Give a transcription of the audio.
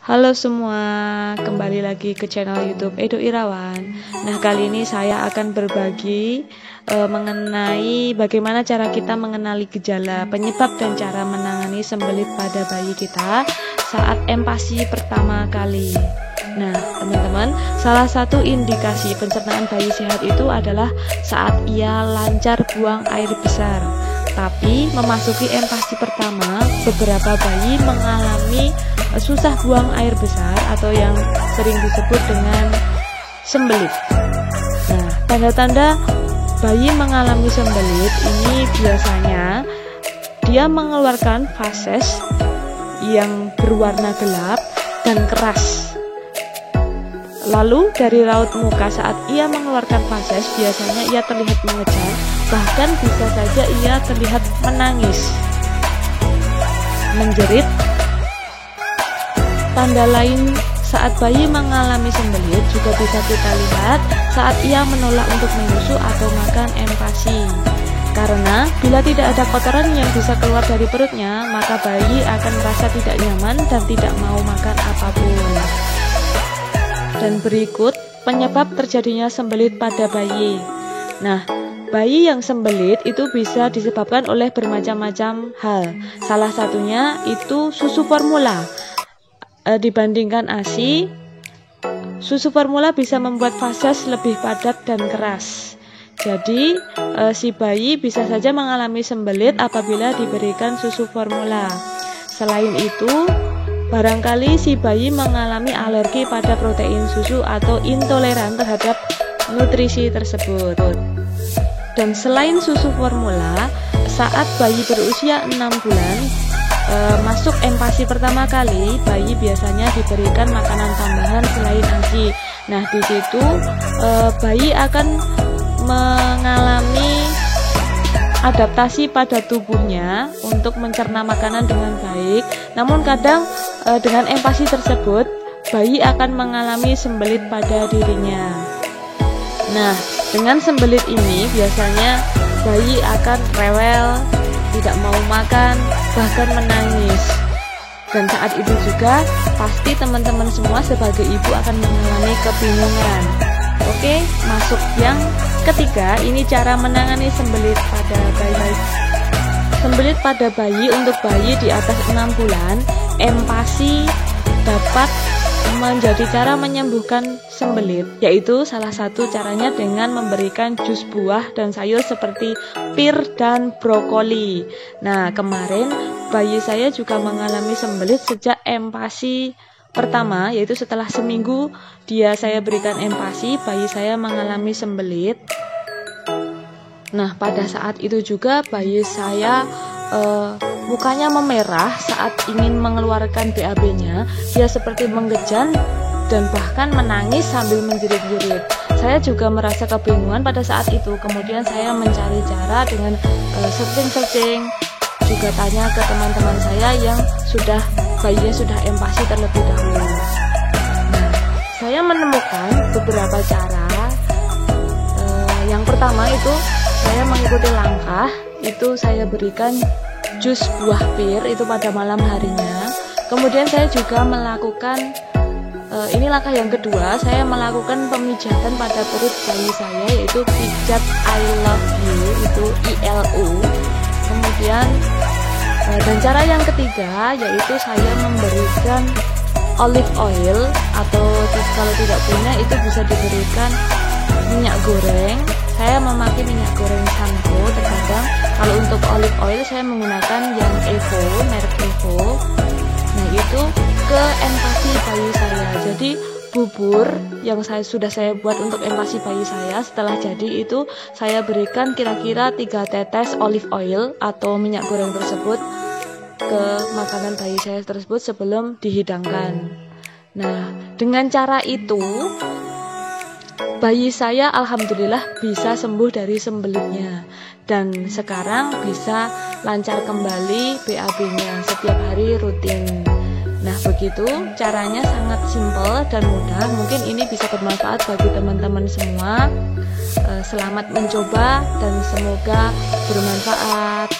Halo semua, kembali lagi ke channel YouTube Edo Irawan. Nah, kali ini saya akan berbagi mengenai bagaimana cara kita mengenali gejala, penyebab dan cara menangani sembelit pada bayi kita saat empasi pertama kali. Nah, teman-teman, salah satu indikasi pencernaan bayi sehat itu adalah saat ia lancar buang air besar. Tapi memasuki empasi pertama, beberapa bayi mengalami susah buang air besar atau yang sering disebut dengan sembelit. Nah, tanda-tanda bayi mengalami sembelit ini biasanya dia mengeluarkan fases yang berwarna gelap dan keras. Lalu dari raut muka saat ia mengeluarkan fases, biasanya ia terlihat mengejar, bahkan bisa saja ia terlihat menangis, menjerit. Tanda lain saat bayi mengalami sembelit juga bisa kita lihat saat ia menolak untuk menyusu atau makan empasi. Karena bila tidak ada kotoran yang bisa keluar dari perutnya, maka bayi akan merasa tidak nyaman dan tidak mau makan apapun. Dan berikut penyebab terjadinya sembelit pada bayi. Nah, bayi yang sembelit itu bisa disebabkan oleh bermacam-macam hal. Salah satunya itu susu formula. Dibandingkan ASI, susu formula bisa membuat fases lebih padat dan keras. Jadi, si bayi bisa saja mengalami sembelit apabila diberikan susu formula. Selain itu, barangkali si bayi mengalami alergi pada protein susu atau intoleran terhadap nutrisi tersebut. Dan selain susu formula, saat bayi berusia 6 bulan masuk empasi pertama kali, bayi biasanya diberikan makanan tambahan selain ASI. Nah, di situ bayi akan mengalami adaptasi pada tubuhnya untuk mencerna makanan dengan baik. Namun kadang dengan empasi tersebut, bayi akan mengalami sembelit pada dirinya. Nah, dengan sembelit ini biasanya bayi akan rewel, tidak mau makan, bahkan menangis. Dan saat itu juga pasti teman-teman semua sebagai ibu akan mengalami kebingungan. Oke, masuk yang ketiga, ini cara menangani sembelit pada bayi. Sembelit pada bayi untuk bayi di atas 6 bulan, empasi dapat menjadi cara menyembuhkan sembelit, yaitu salah satu caranya dengan memberikan jus buah dan sayur seperti pir dan brokoli. Nah, kemarin bayi saya juga mengalami sembelit sejak empasi pertama, yaitu setelah seminggu saya berikan empasi, bayi saya mengalami sembelit. Nah, pada saat itu juga bayi saya mukanya memerah saat ingin mengeluarkan BAB-nya. Dia seperti menggejan dan bahkan menangis sambil menjerit-jerit. Saya juga merasa kebingungan pada saat itu. Kemudian saya mencari cara dengan searching, juga tanya ke teman-teman saya yang bayinya sudah empasi terlebih dahulu. Nah, saya menemukan beberapa cara. Yang pertama itu saya mengikuti langkah, itu saya berikan jus buah pir itu pada malam harinya. Kemudian saya juga melakukan ini langkah yang kedua, saya melakukan pemijatan pada perut bayi saya, yaitu pijat I love you, itu ILU. Kemudian dan cara yang ketiga yaitu saya memberikan olive oil, atau kalau tidak punya itu bisa diberikan minyak goreng. Saya memakai minyak goreng Sanko terkadang. Kalau untuk olive oil saya menggunakan yang Evo, merek Evo. Nah, itu ke empasi bayi saya. Jadi bubur yang sudah saya buat untuk empasi bayi saya, setelah jadi itu saya berikan kira-kira 3 tetes olive oil atau minyak goreng tersebut ke makanan bayi saya tersebut sebelum dihidangkan. Nah, dengan cara itu bayi saya alhamdulillah bisa sembuh dari sembelitnya, dan sekarang bisa lancar kembali BAB-nya setiap hari rutin. Nah, begitu caranya, sangat simpel dan mudah. Mungkin ini bisa bermanfaat bagi teman-teman semua. Selamat mencoba dan semoga bermanfaat.